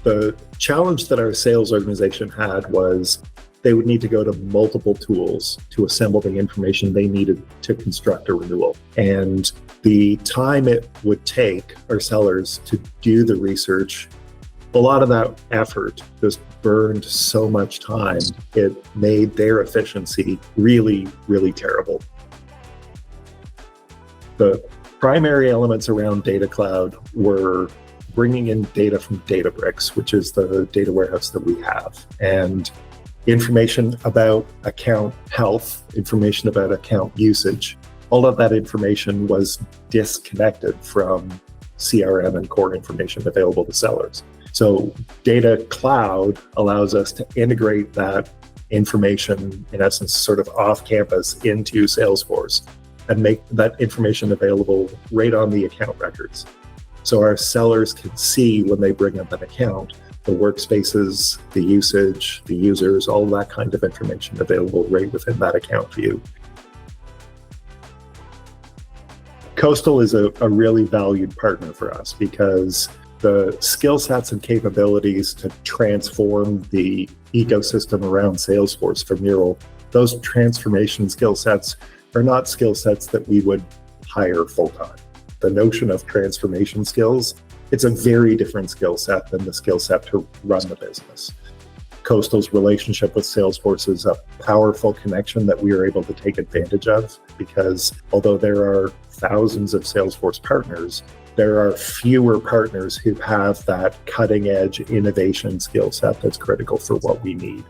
The challenge that our sales organization had was they would need to go to multiple tools to assemble the information they needed to construct a renewal. And the time it would take our sellers to do the research, a lot of that effort just burned so much time. It made their efficiency really, really terrible. The primary elements around Data Cloud were bringing in data from Databricks, which is the data warehouse that we have, and information about account health, information about account usage. All of that information was disconnected from CRM and core information available to sellers. So Data Cloud allows us to integrate that information, in essence, sort of off campus into Salesforce and make that information available right on the account records. So our sellers can see when they bring up an account, the workspaces, the usage, the users, all that kind of information available right within that account view. Coastal is a really valued partner for us because the skill sets and capabilities to transform the ecosystem around Salesforce for Mural, those transformation skill sets are not skill sets that we would hire full-time. The notion of transformation skills, it's a very different skill set than the skill set to run the business. Coastal's relationship with Salesforce is a powerful connection that we are able to take advantage of because although there are thousands of Salesforce partners, there are fewer partners who have that cutting edge innovation skill set that's critical for what we need.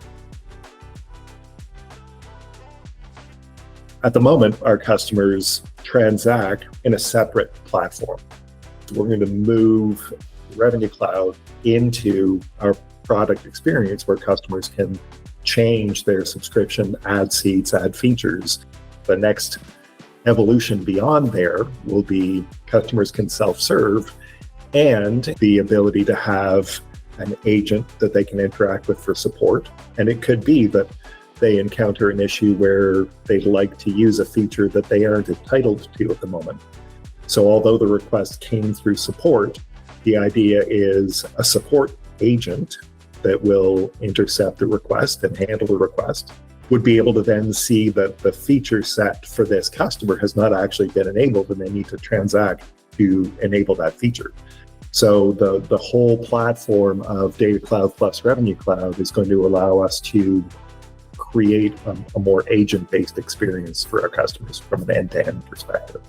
At the moment, our customers transact in a separate platform. We're going to move Revenue Cloud into our product experience where customers can change their subscription, add seats, add features. The next evolution beyond there will be customers can self-serve and the ability to have an agent that they can interact with for support. And it could be that they encounter an issue where they'd like to use a feature that they aren't entitled to at the moment. So although the request came through support, the idea is a support agent that will intercept the request and handle the request would be able to then see that the feature set for this customer has not actually been enabled and they need to transact to enable that feature. So the whole platform of Data Cloud plus Revenue Cloud is going to allow us to create a more agent-based experience for our customers from an end-to-end perspective.